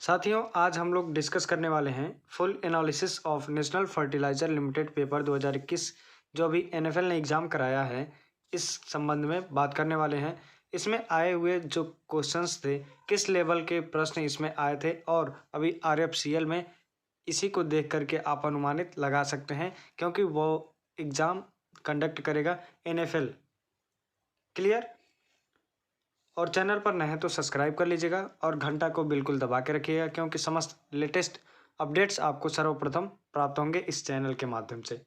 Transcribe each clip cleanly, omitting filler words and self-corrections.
साथियों, आज हम लोग डिस्कस करने वाले हैं full analysis of National Fertilizer Limited paper 2021 जो अभी एनएफएल ने एग्ज़ाम कराया है। इस संबंध में बात करने वाले हैं। इसमें आए हुए जो क्वेश्चंस थे, किस लेवल के प्रश्न इसमें आए थे और अभी आरएफसीएल में इसी को देख करके आप अनुमानित लगा सकते हैं, क्योंकि वो एग्ज़ाम कंडक्ट करेगा एनएफएल। क्लियर? और चैनल पर नए हैं तो सब्सक्राइब कर लीजिएगा और घंटा को बिल्कुल दबा के रखिएगा, क्योंकि समस्त लेटेस्ट अपडेट्स आपको सर्वप्रथम प्राप्त होंगे इस चैनल के माध्यम से।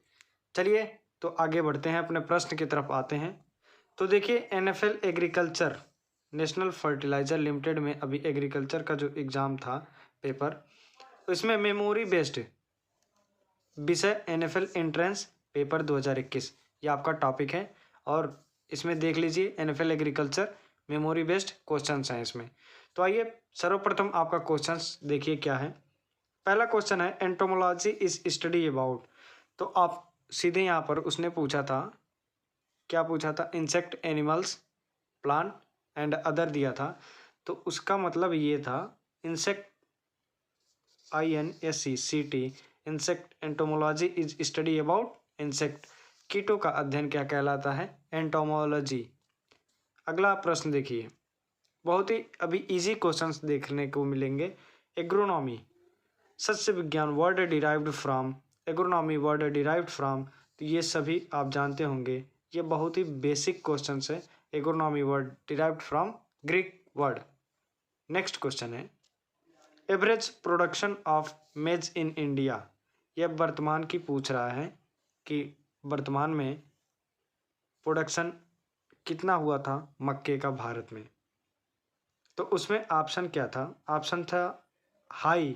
चलिए तो आगे बढ़ते हैं, अपने प्रश्न की तरफ आते हैं। तो देखिए, NFL agriculture National Fertilizer Limited में अभी एग्रीकल्चर का जो एग्ज़ाम था पेपर, इसमें मेमोरी बेस्ड विषय एनएफएल एंट्रेंस पेपर 2021 ये आपका टॉपिक है। और इसमें देख लीजिए, NFL agriculture memory based questions हैं इसमें। तो आइए सर्वप्रथम आपका क्वेश्चंस देखिए क्या है। पहला क्वेश्चन है, एंटोमोलॉजी इज स्टडी अबाउट। तो आप सीधे यहाँ पर उसने पूछा था, क्या पूछा था? Insect, animals, plant and other दिया था। तो उसका मतलब ये था insect, INSECT, insect entomology is study about insect. कीटों का अध्ययन क्या कहलाता है? एंटोमोलॉजी। अगला प्रश्न देखिए, बहुत ही अभी इजी क्वेश्चंस देखने को मिलेंगे। एग्रोनॉमी, सस्य विज्ञान word derived from, agronomy word derived from. तो ये सभी आप जानते होंगे, ये बहुत ही बेसिक क्वेश्चंस है। Agronomy word derived from Greek word. Next question है, average production of maize in India. यह वर्तमान की पूछ रहा है कि वर्तमान में प्रोडक्शन कितना हुआ था मक्के का भारत में। तो उसमें ऑप्शन क्या था? ऑप्शन था हाई,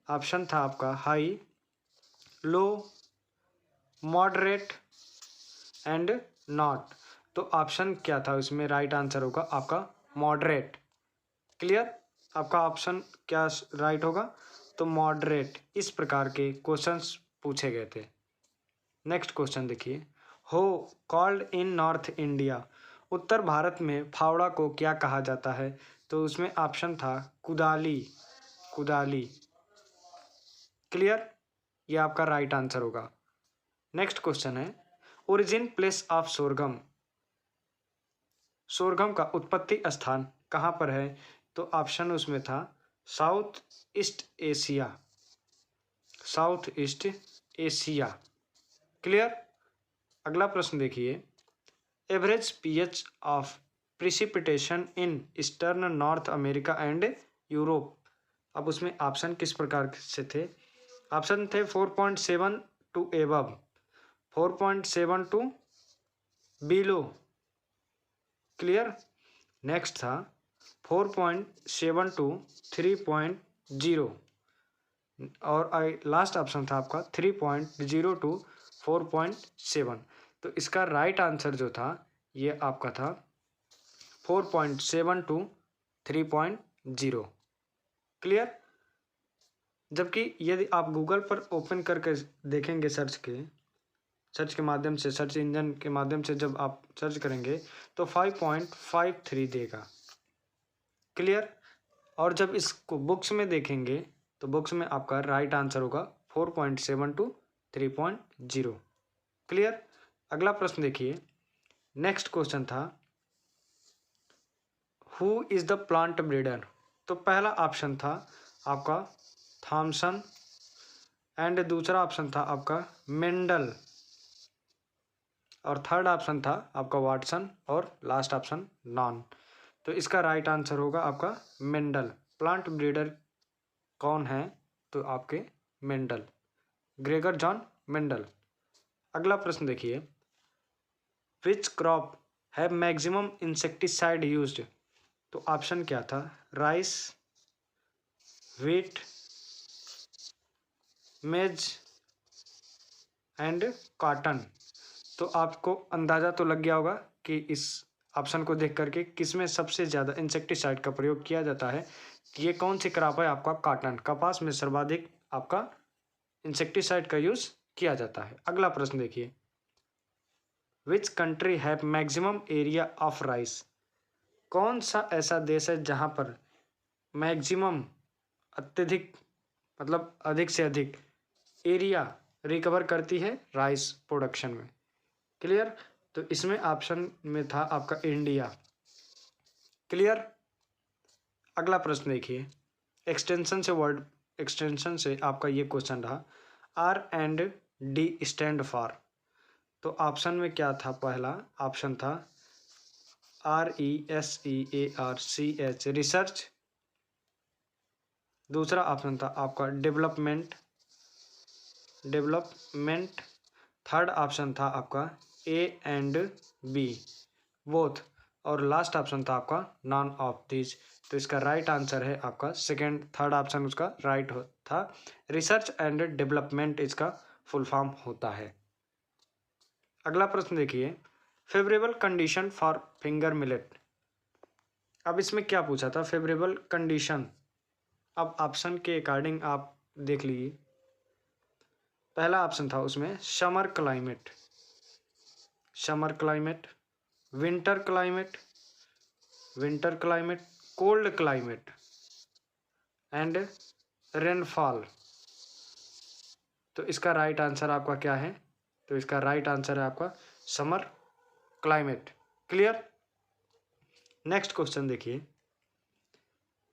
ऑप्शन था आपका high, low, moderate and not. तो ऑप्शन क्या था इसमें? राइट आंसर होगा आपका मॉडरेट। क्लियर? आपका ऑप्शन क्या राइट होगा? तो मॉडरेट। इस प्रकार के क्वेश्चंस पूछे गए थे। नेक्स्ट क्वेश्चन देखिए, हो कॉल्ड इन नॉर्थ इंडिया। उत्तर भारत में फावड़ा को क्या कहा जाता है? तो उसमें ऑप्शन था कुदाली, कुदाली। क्लियर? ये आपका राइट आंसर होगा। नेक्स्ट क्वेश्चन है, origin place of sorghum. Sorghum का उत्पत्ति स्थान कहाँ पर है? तो ऑप्शन उसमें था south east Asia, south east Asia. Clear? अगला प्रश्न देखिए, average pH of precipitation in eastern north America and Europe. अब उसमें ऑप्शन किस प्रकार से थे? ऑप्शन थे 4.7 to above, 4.7 to below. Clear? Next था 4.7 टू 3.0 और लास्ट ऑप्शन था आपका 3.0 टू 4.7। तो इसका राइट आंसर जो था ये आपका था 4.7 टू 3.0। क्लियर? जबकि यदि आप गूगल पर ओपन करके देखेंगे, सर्च के माध्यम से, सर्च इंजन के माध्यम से जब आप सर्च करेंगे तो 5.53 देगा। क्लियर? और जब इसको बुक्स में देखेंगे तो बुक्स में आपका राइट आंसर होगा 4.7 टू 3.0। क्लियर? अगला प्रश्न देखिए, नेक्स्ट क्वेश्चन था, who is the plant breeder. तो पहला ऑप्शन था आपका थॉमसन एंड दूसरा ऑप्शन था आपका मेंडल और थर्ड ऑप्शन था आपका वाटसन और लास्ट ऑप्शन नॉन। तो इसका राइट आंसर होगा आपका मेंडल। प्लांट ब्रीडर कौन है? तो आपके मेंडल, ग्रेगर जॉन मेंडल। अगला प्रश्न देखिए, which crop have maximum insecticide used. तो ऑप्शन क्या था? राइस, व्हीट, मेज एंड कॉटन। तो आपको अंदाज़ा तो लग गया होगा कि इस ऑप्शन को देख करके किसमें सबसे ज़्यादा इंसेक्टिसाइड का प्रयोग किया जाता है। ये कौन सी क्रॉप है? आपका कॉटन, कपास में सर्वाधिक आपका इंसेक्टिसाइड का यूज़ किया जाता है। अगला प्रश्न देखिए, which country have maximum area of rice. कौन सा ऐसा देश है जहाँ पर मैक्सिमम अत्यधिक मतलब अधिक से अधिक एरिया रिकवर करती है राइस प्रोडक्शन में। क्लियर। तो इसमें ऑप्शन में था आपका इंडिया। क्लियर। अगला प्रश्न देखिए, एक्सटेंशन से वर्ड एक्सटेंशन से आपका ये क्वेश्चन रहा, R and D stand for. तो ऑप्शन में क्या था? पहला ऑप्शन था RESEARCH रिसर्च। दूसरा ऑप्शन था आपका डेवलपमेंट। थर्ड ऑप्शन था आपका A एंड B बोथ। और लास्ट ऑप्शन था आपका नॉन ऑफ दीज। तो इसका राइट आंसर है आपका सेकंड। थर्ड ऑप्शन उसका राइट था। रिसर्च एंड डेवलपमेंट इसका फुल फॉर्म होता है। अगला प्रश्न देखिए, favourable condition for finger millet. अब इसमें क्या पूछा था? Favourable condition. अब ऑप्शन के अकॉर्डिंग आप देख लीजिए। पहला ऑप्शन था उसमें summer climate, winter climate, cold climate and rainfall. तो इसका राइट आंसर आपका क्या है? तो इसका राइट आंसर है आपका summer climate. Clear. Next question देखिए,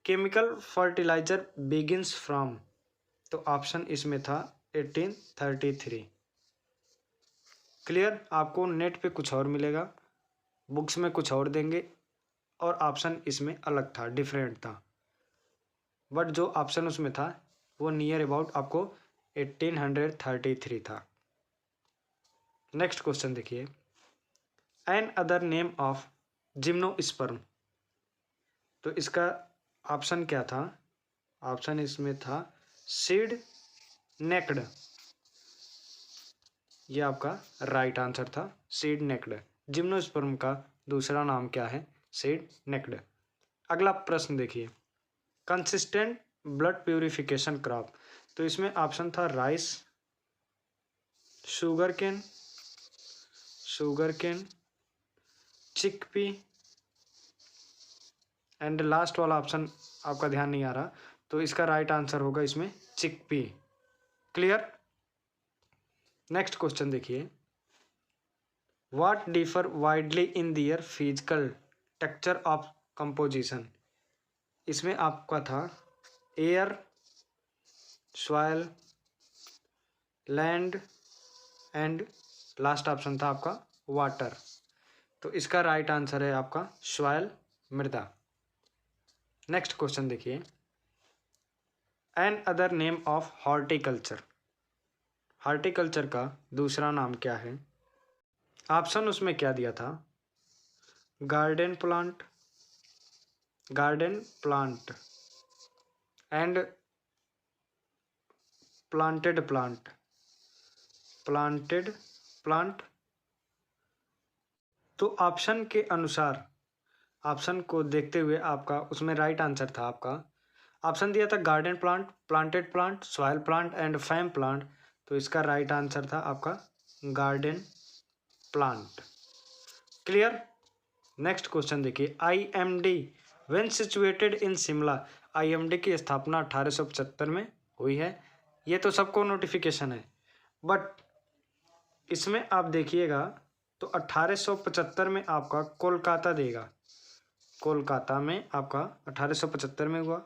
केमिकल फर्टिलाइजर बिगिंस फ्रॉम। तो ऑप्शन इसमें था 1833। क्लियर। आपको नेट पे कुछ और मिलेगा, बुक्स में कुछ और देंगे, और ऑप्शन इसमें अलग था, डिफरेंट था। बट जो ऑप्शन उसमें था वो नियर अबाउट आपको 1833 था। नेक्स्ट क्वेश्चन देखिए, another name of gymnosperm. तो इसका ऑप्शन क्या था? ऑप्शन इसमें था सीड नेक्ड। ये आपका राइट आंसर था, सीड नेक्ड। जिम्नोस्पर्म का दूसरा नाम क्या है? Seed naked. अगला प्रश्न देखिए, कंसिस्टेंट ब्लड प्यूरिफिकेशन क्रॉप। तो इसमें ऑप्शन था rice, sugarcane, chickpea and last वाला ऑप्शन आपका ध्यान नहीं आ रहा, तो इसका राइट आंसर होगा इसमें चिकपी। क्लियर। नेक्स्ट क्वेश्चन देखिए, what differ widely in their physical texture of composition. इसमें आपका था air, soil, land and last option था आपका वाटर। तो इसका राइट आंसर है आपका सॉइल, मृदा। नेक्स्ट क्वेश्चन देखिए, another name of horticulture. Horticulture का दूसरा नाम क्या है? ऑप्शन उसमें क्या दिया था? Garden plant and planted plant. तो ऑप्शन के अनुसार, ऑप्शन को देखते हुए आपका उसमें राइट आंसर था आपका, ऑप्शन दिया था garden plant, planted plant, soil plant and fam plant. तो इसका राइट आंसर था आपका garden plant. Clear. Next question देखिए, IMD when situated in Shimla. IMD की स्थापना 1875 में हुई है। ये तो सबको नोटिफिकेशन है, बट इसमें आप देखिएगा तो 1875 में आपका कोलकाता देगा। कोलकाता में आपका 1875 में हुआ,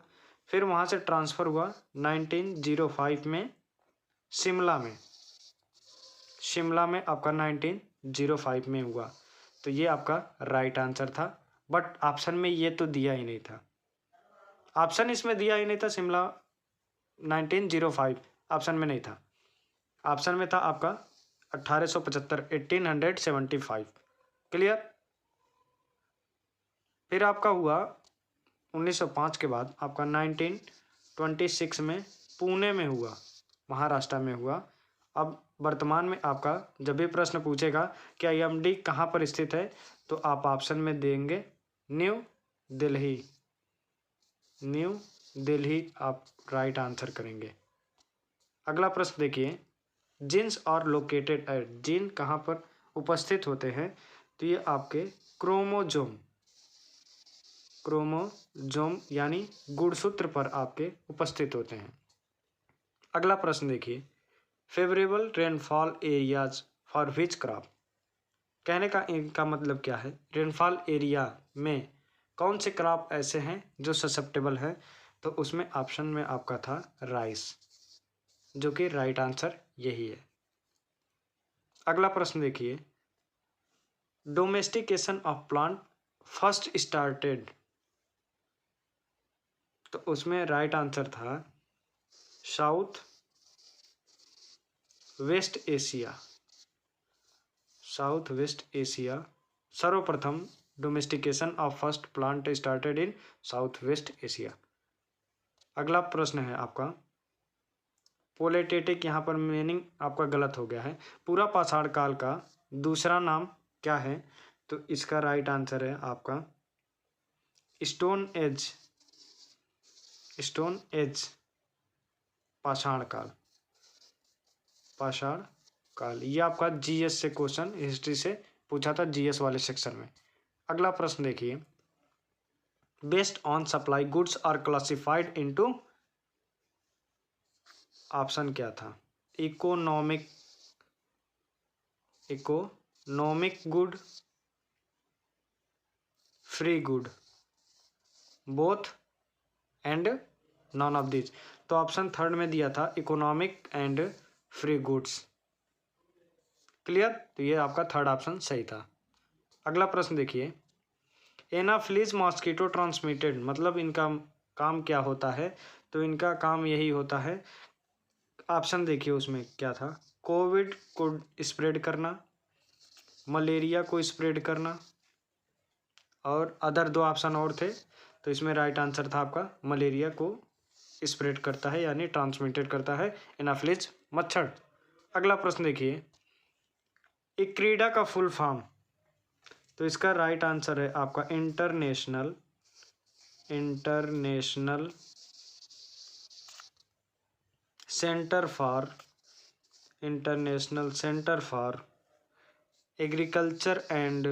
फिर वहाँ से ट्रांसफ़र हुआ 1905 में शिमला में आपका 1905 में हुआ। तो ये आपका राइट आंसर था, बट ऑप्शन में ये तो दिया ही नहीं था। ऑप्शन इसमें दिया ही नहीं था, शिमला 1905 ऑप्शन में नहीं था। ऑप्शन में था आपका 1875, 1875। क्लियर। फिर आपका हुआ 1905 के बाद आपका 1926 में पुणे में हुआ, महाराष्ट्र में हुआ। अब वर्तमान में आपका जब भी प्रश्न पूछेगा कि IMD कहाँ पर स्थित है, तो आप ऑप्शन में देंगे न्यू दिल्ली आप राइट आंसर करेंगे। अगला प्रश्न देखिए, जीन्स और लोकेटेड एट। जीन कहाँ पर उपस्थित होते हैं? तो ये आपके क्रोमोजोम क्रोमोजोम यानी गुणसूत्र पर आपके उपस्थित होते हैं। अगला प्रश्न देखिए, favourable rainfall areas for which crop. कहने का इनका मतलब क्या है, रेनफॉल एरिया में कौन से क्रॉप ऐसे हैं जो ससेप्टेबल है, तो उसमें ऑप्शन में आपका था राइस, जो कि राइट आंसर यही है। अगला प्रश्न देखिए, domestication of plant first started, तो उसमें राइट आंसर था South West Asia. South West Asia सर्वप्रथम domestication of first plant started in South West Asia. अगला प्रश्न है आपका, पोलेटेटिक, यहाँ पर मीनिंग आपका गलत हो गया है। पूरा पाषाण काल का दूसरा नाम क्या है, तो इसका राइट आंसर है आपका स्टोन एज। स्टोन एज पाषाण काल। पाषाण काल, ये आपका जीएस से क्वेश्चन हिस्ट्री से पूछा था, जीएस वाले सेक्शन में। अगला प्रश्न देखिए, based on supply goods are classified into, option क्या था, economic good, free good, both and none of this. तो ऑप्शन थर्ड में दिया था economic and free goods. Clear, तो ये आपका थर्ड ऑप्शन सही था। अगला प्रश्न देखिए, एनाफिलीज मॉस्किटो ट्रांसमिटेड, मतलब इनका काम क्या होता है, तो इनका काम यही होता है, ऑप्शन देखिए उसमें क्या था, कोविड को स्प्रेड करना, मलेरिया को स्प्रेड करना, और अदर दो ऑप्शन और थे, तो इसमें राइट आंसर था आपका मलेरिया को स्प्रेड करता है यानी ट्रांसमिटेड करता है एनाफिलीज मच्छर। अगला प्रश्न देखिए, इक्रीडा का फुल फॉर्म, तो इसका राइट आंसर है आपका international centre for agriculture and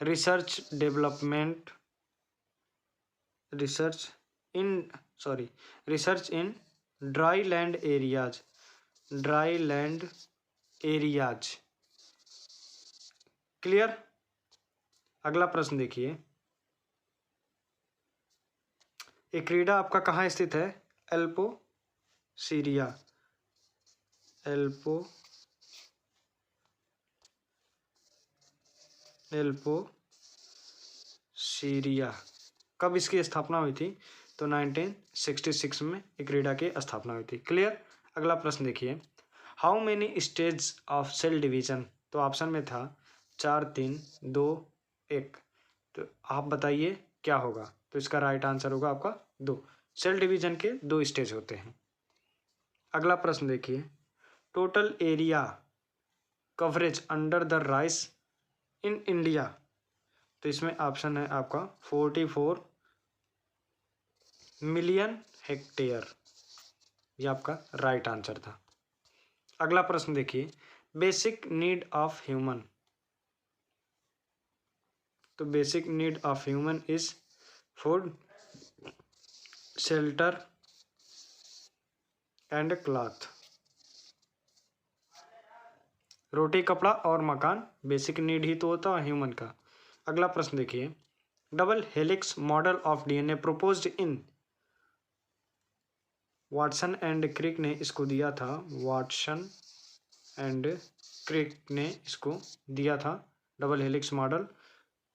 research development, research in dry land areas. Clear. अगला प्रश्न देखिए, इक्रीडा आपका कहाँ स्थित है, एल्पोसीरिया। कब इसकी स्थापना हुई थी, तो 1966 में इक्रीडा की स्थापना हुई थी। क्लियर। अगला प्रश्न देखिए, how many stage of cell division, तो ऑप्शन में था 4, 3, 2, 1, तो आप बताइए क्या होगा, तो इसका राइट आंसर होगा आपका 2। सेल डिवीजन के 2 स्टेज होते हैं। अगला प्रश्न देखिए, total area coverage under the rice in India, तो इसमें ऑप्शन है आपका 44 मिलियन हेक्टेयर, ये आपका राइट आंसर था। अगला प्रश्न देखिए, बेसिक नीड ऑफ ह्यूमन, तो basic need of human is food, shelter and cloth. रोटी, कपड़ा और मकान बेसिक नीड ही तो होता है ह्यूमन का। अगला प्रश्न देखिए, double helix model of DNA proposed in, Watson and Crick ने इसको दिया था, वाटसन एंड क्रिक ने इसको दिया था डबल हेलिक्स मॉडल,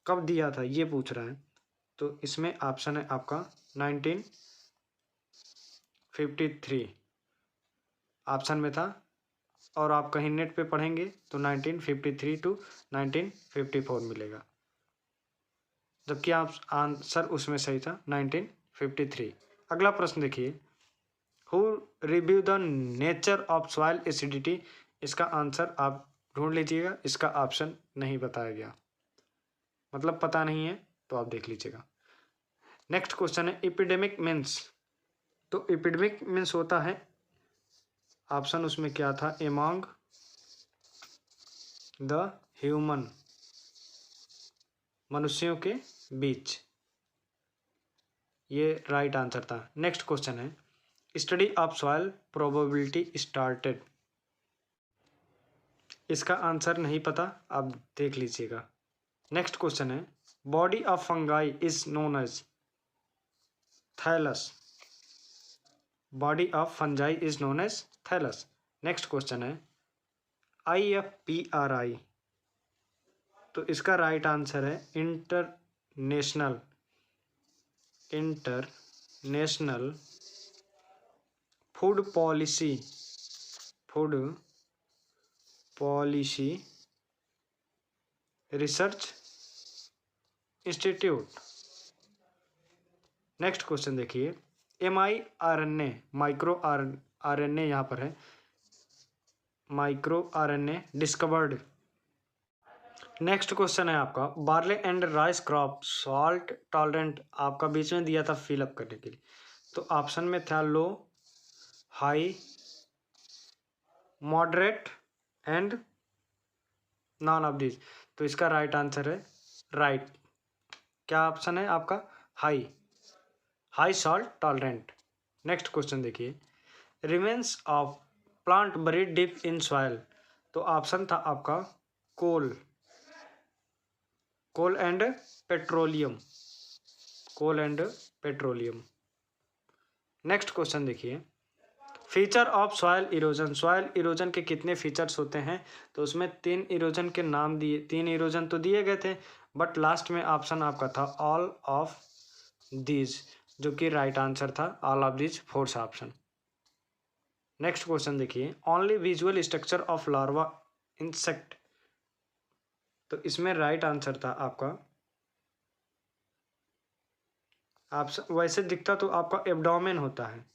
कब दिया था ये पूछ रहा है, तो इसमें ऑप्शन है आपका 1953 ऑप्शन में था, और आप कहीं नेट पे पढ़ेंगे तो 1953 टू 1954 मिलेगा, जबकि आप आंसर उसमें सही था 1953। अगला प्रश्न देखिए, who review the nature of soil acidity, इसका आंसर आप ढूंढ लीजिएगा, इसका ऑप्शन नहीं बताया गया, मतलब पता नहीं है तो आप देख लीजिएगा। नेक्स्ट क्वेश्चन है, एपिडेमिक मीन्स, तो एपिडेमिक मीन्स होता है, ऑप्शन उसमें क्या था, एमॉन्ग द ह्यूमन, मनुष्यों के बीच, ये राइट आंसर था। नेक्स्ट क्वेश्चन है study of soil probability started. इसका आंसर नहीं पता, आप देख लीजिएगा। नेक्स्ट क्वेश्चन है body of fungi is known as thallus. Body of fungi is known as thallus. Next question है IFPRI, तो इसका राइट आंसर है International Food Policy Research Institute. Next question देखिए mRNA माइक्रो RNA यहाँ पर है micro RNA discovered. Next question है आपका barley and rice crop salt tolerant, आपका बीच में दिया था फिलअप करने के लिए, तो ऑप्शन में था low, high, moderate and none of this, तो इसका राइट आंसर है राइट। क्या ऑप्शन है आपका? High salt tolerant. Next question देखिए remains of plant buried deep in soil, तो ऑप्शन था आपका coal and petroleum. Next question देखिए फीचर ऑफ सॉइल इरोजन के कितने फीचर्स होते हैं, तो उसमें 3 इरोजन के नाम दिए, 3 इरोजन तो दिए गए थे, बट लास्ट में ऑप्शन आपका था ऑल ऑफ दीज, जो कि राइट आंसर था all of these, fourth option. Next question देखिए only visual structure of larva insect, तो इसमें राइट आंसर था आपका ऑप्शन, वैसे दिखता तो आपका एब्डोमेन होता है,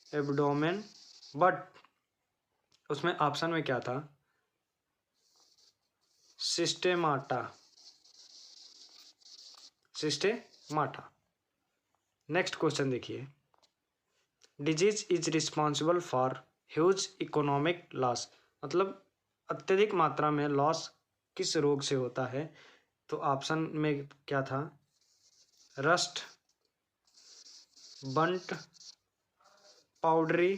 एब्डोमेन, बट उसमें ऑप्शन में क्या था? सिस्टेमाटा। नेक्स्ट क्वेश्चन देखिए disease is responsible for huge economic loss, मतलब अत्यधिक मात्रा में लॉस किस रोग से होता है, तो ऑप्शन में क्या था? रस्ट, बंट, पाउडरी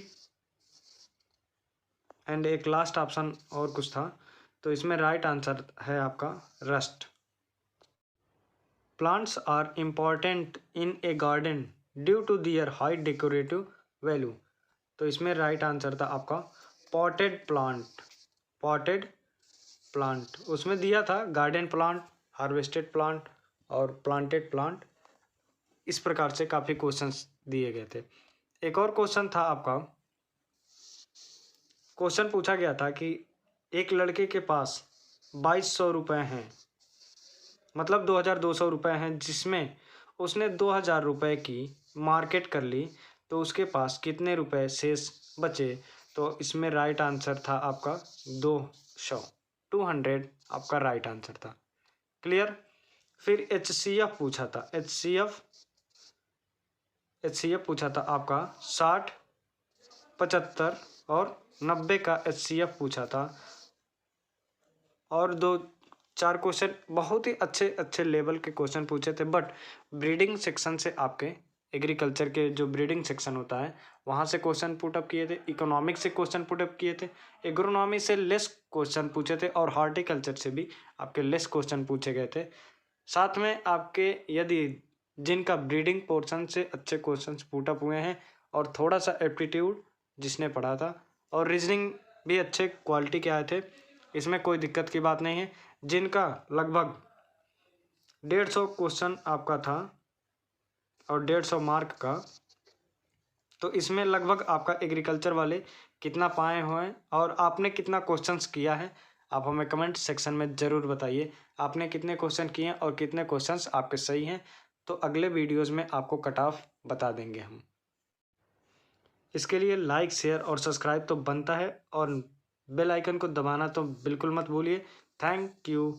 एंड एक लास्ट ऑप्शन और कुछ था, तो इसमें राइट आंसर है आपका rust. Plants are important in a garden due to their high decorative value, तो इसमें राइट आंसर था आपका पॉटेड प्लांट। उसमें दिया था गार्डन प्लांट, हार्वेस्टेड प्लांट और प्लांटेड प्लांट, इस प्रकार से काफ़ी क्वेश्चंस दिए गए थे। एक और क्वेश्चन था आपका, क्वेश्चन पूछा गया था कि एक लड़के के पास 2200 रुपये हैं, मतलब 2200 रुपये हैं, जिसमें उसने 2000 रुपये की मार्केट कर ली, तो उसके पास कितने रुपए शेष बचे, तो इसमें राइट आंसर था आपका 200 आपका राइट आंसर था। क्लियर। फिर HCF पूछा था, HCF पूछा था आपका 60, 75 और 90 का HCF पूछा था, और 2-4 क्वेश्चन बहुत ही अच्छे लेवल के क्वेश्चन पूछे थे, बट ब्रीडिंग सेक्शन से आपके एग्रीकल्चर के जो ब्रीडिंग सेक्शन होता है वहाँ से क्वेश्चन पुटअप किए थे, इकोनॉमिक्स से क्वेश्चन पुटअप किए थे, एग्रोनॉमी से लेस क्वेश्चन पूछे थे, और हॉर्टिकल्चर से भी आपके लेस क्वेश्चन पूछे गए थे। साथ में आपके यदि जिनका ब्रीडिंग पोर्शन से अच्छे क्वेश्चन पुटअप हुए हैं और थोड़ा सा एप्टीट्यूड जिसने पढ़ा था और रीजनिंग भी अच्छे क्वालिटी के आए थे, इसमें कोई दिक्कत की बात नहीं है। जिनका लगभग 150 क्वेश्चन आपका था और 150 मार्क का, तो इसमें लगभग आपका एग्रीकल्चर वाले कितना पाए हुए हैं और आपने कितना क्वेश्चंस किया है, आप हमें कमेंट सेक्शन में ज़रूर बताइए आपने कितने क्वेश्चन किए हैं और कितने क्वेश्चंस आपके सही हैं। तो अगले वीडियोज़ में आपको कट ऑफ बता देंगे हम। इसके लिए लाइक, शेयर और सब्सक्राइब तो बनता है, और बेल आइकन को दबाना तो बिल्कुल मत भूलिए। Thank you.